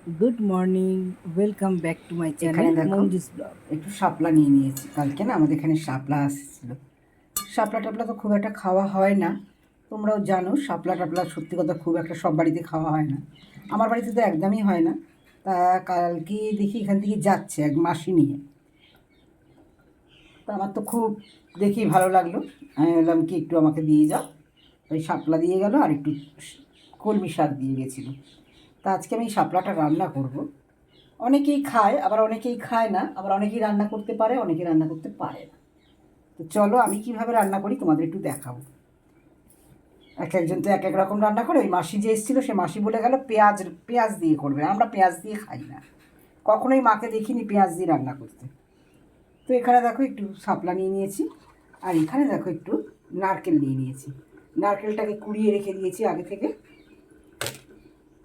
Good morning, welcome back to my এখানে channel দেখো Manju's blog. একটু শাপলা নিয়ে নিয়েছি। কালকে না আমাদের এখানে শাপলা আসছিল। শাপলা টাপলা তো খুব একটা খাওয়া হয় না, তোমরাও জানো। শাপলা টাপলা সত্যি কথা খুব একটা সব বাড়িতে খাওয়া হয় না, আমার বাড়িতে তো একদমই হয় না। তা কালকে দেখি এখান থেকে যাচ্ছে এক মাসি নিয়ে, তা আমার তো খুব দেখি ভালো লাগলো। আমি বললাম কি একটু আমাকে দিয়ে যাও। ওই শাপলা দিয়ে গেল আর একটু কলমি শাক দিয়ে গেছিলো। তা আজকে আমি এই শাপলাটা রান্না করব। অনেকেই খায়, আবার অনেকেই খায় না, আবার অনেকেই রান্না করতে পারে, অনেকে রান্না করতে পারে না। তো চলো আমি কিভাবে রান্না করি তোমাদের একটু দেখাবো। এক একজন তো এক এক রকম রান্না করে। ওই মাসি যে এসেছিলো সে মাসি বলে গেল পেঁয়াজ পেঁয়াজ দিয়ে করবে, আমরা পেঁয়াজ দিয়ে খাই না, কখনোই মাকে দেখিনি পেঁয়াজ দিয়ে রান্না করতে। তো এখানে দেখো একটু শাপলা নিয়ে নিয়েছি, আর এখানে দেখো একটু নারকেল নিয়ে নিয়েছি। নারকেলটাকে কুড়িয়ে রেখে দিয়েছি আগে থেকে,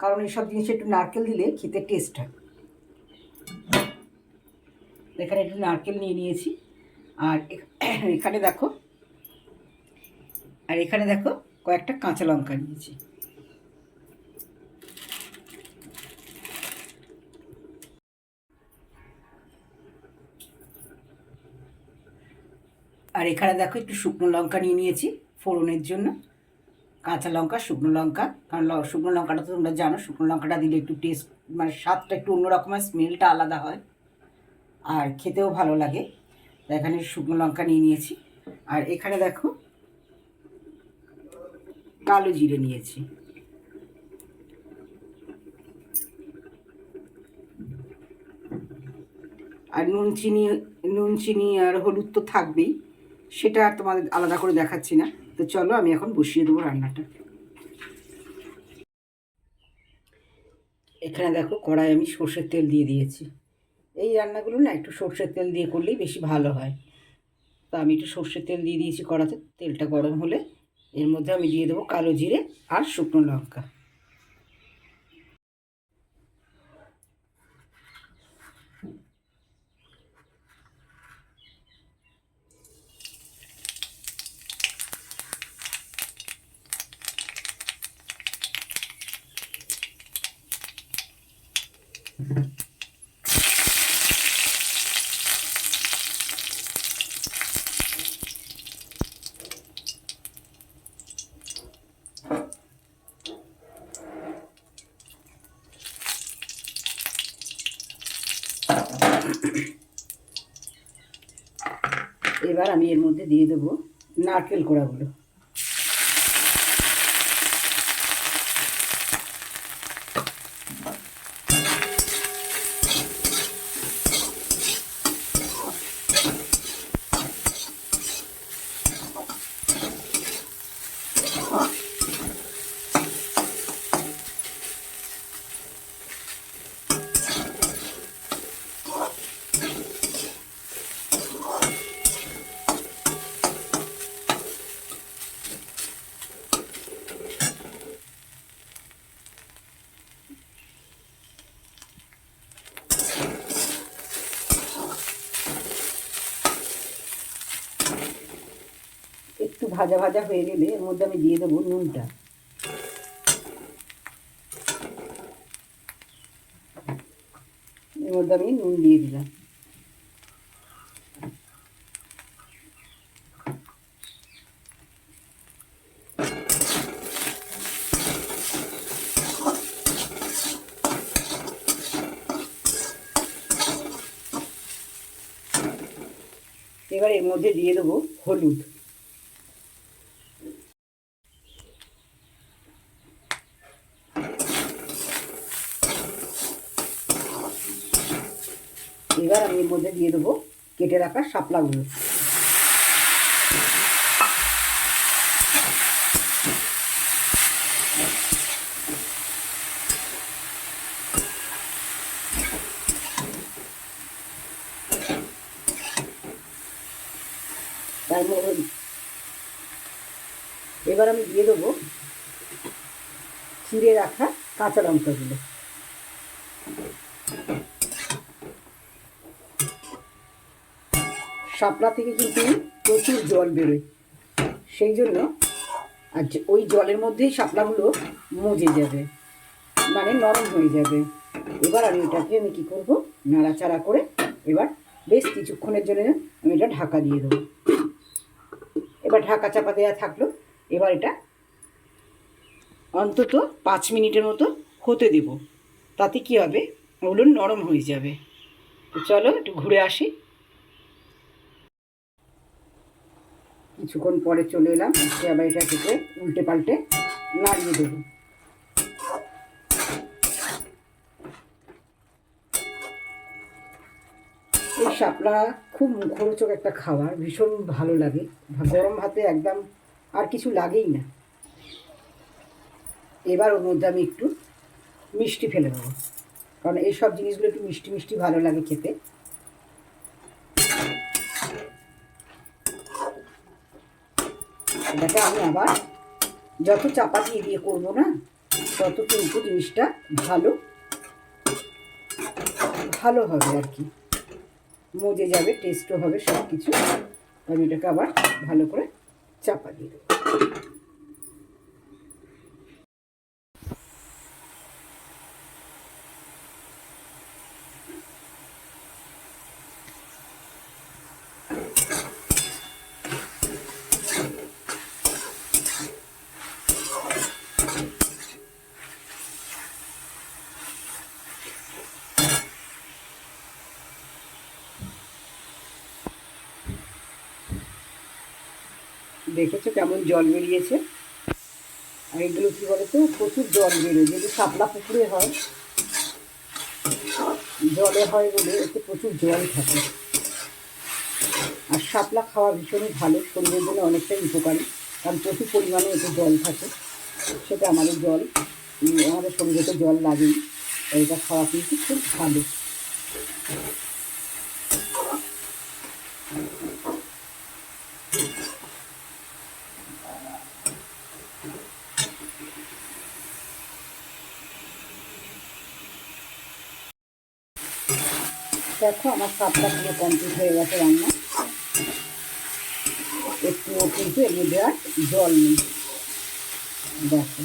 কারণ এইসব জিনিসে একটু নারকেল দিলে খেতে টেস্ট হয়। এখানে একটু নারকেল নিয়ে নিয়েছি, আর এখানে দেখো এখানে দেখো কয়েকটা কাঁচা লঙ্কা নিয়েছি। আর এখানে দেখো একটু শুকনো লঙ্কা নিয়ে নিয়েছি ফোড়নের জন্য। কাঁচা লঙ্কা, শুকনো লঙ্কা, কারণ শুকনো লঙ্কাটা তো তোমরা জানো, শুকনো লঙ্কাটা দিলে একটু টেস্ট, মানে স্বাদটা একটু অন্যরকম হয়, স্মেলটা আলাদা হয় আর খেতেও ভালো লাগে। তা এখানে শুকনো লঙ্কা নিয়ে নিয়েছি। আর এখানে দেখো কালো জিরে নিয়েছি। আর নুন চিনি আর হলুদ তো থাকবেই, সেটা আর তোমাদের আলাদা করে দেখাচ্ছি না। তো চলো আমি এখন বসিয়ে দেবো রান্নাটা। এখানে দেখো কড়াই আমি সর্ষের তেল দিয়ে দিয়েছি। এই রান্নাগুলো না একটু সর্ষের তেল দিয়ে করলেই বেশি ভালো হয়। তো আমি একটু সর্ষের তেল দিয়ে দিয়েছি কড়াতে। তেলটা গরম হলে এর মধ্যে আমি দিয়ে দেবো কালো জিরে আর শুকনো লঙ্কা। এবার আমি এর মধ্যে দিয়ে দেবো নারকেল কোড়াগুলো। একটু ভাজা ভাজা হয়ে গেলে এর মধ্যে আমি দিয়ে দেবো নুনটা। এর মধ্যে আমি নুন দিয়ে দিলাম। এবার এর মধ্যে দিয়ে দেবো হলুদ। এবার আমি এর মধ্যে দিয়ে দেবো কেটে রাখা শাপলাগুলো। তার মধ্যে এবার আমি দিয়ে দেবো চিড়ে রাখা কাঁচা লঙ্কাগুলো। শাপলা থেকে কিন্তু প্রচুর জল বেরোয়, সেই জন্য আর ওই জলের মধ্যেই শাপলাগুলো মজে যাবে, মানে নরম হয়ে যাবে। এবার আমি কী করবো, নাড়াচাড়া করে এবার বেশ কিছুক্ষণের জন্য আমি এটা ঢাকা দিয়ে দেবো। এবার ঢাকা চাপা দেওয়া থাকলো। এবার এটা অন্তত 5 মিনিটের মতো হতে দেব। তাতে কী হবে, ওগুলো নরম হয়ে যাবে। তো চলো একটু ঘুরে আসি। কিছুক্ষণ পরে চলে এলাম, এসে আবার এটা থেকে উল্টে পাল্টে নাড়িয়ে দেবো। এই শাপলা খুব মুখরোচক একটা খাবার, ভীষণ ভালো লাগে। গরম ভাতে একদম আর কিছু লাগেই না। এবার ওর মধ্যে আমি একটু মিষ্টি ফেলে দেবো, কারণ এইসব জিনিসগুলো একটু মিষ্টি মিষ্টি ভালো লাগে খেতে। এটাকে আমি আবার যত চাপা দিয়ে করবো না, তত কিন্তু জিনিসটা ভালো ভালো হবে আর কি, মজে যাবে, টেস্টও হবে সব কিছু। আমি এটাকে আবার ভালো করে চাপা দিয়ে দেবো। দেখেছো কেমন জল বেরিয়েছে? আর এগুলো কী বলতো, প্রচুর জল বেরোয়, যেহেতু শাপলা পুকুরে হয়, জলে হয় বলে এতে প্রচুর জল থাকে। আর শাপলা খাওয়া ভীষণই ভালো, শরীরের জন্য অনেকটাই উপকারী, কারণ প্রচুর পরিমাণে এতে জল থাকে। সেটা আমাদের শরীরে তো জল লাগেই, এটা খাওয়া কিন্তু খুব ভালো। দেখো আমার শাপলা পুরো কমপ্লিট হয়ে গেছে রান্না। একটুও কিন্তু এর মধ্যে আর জল নেই, দেখো।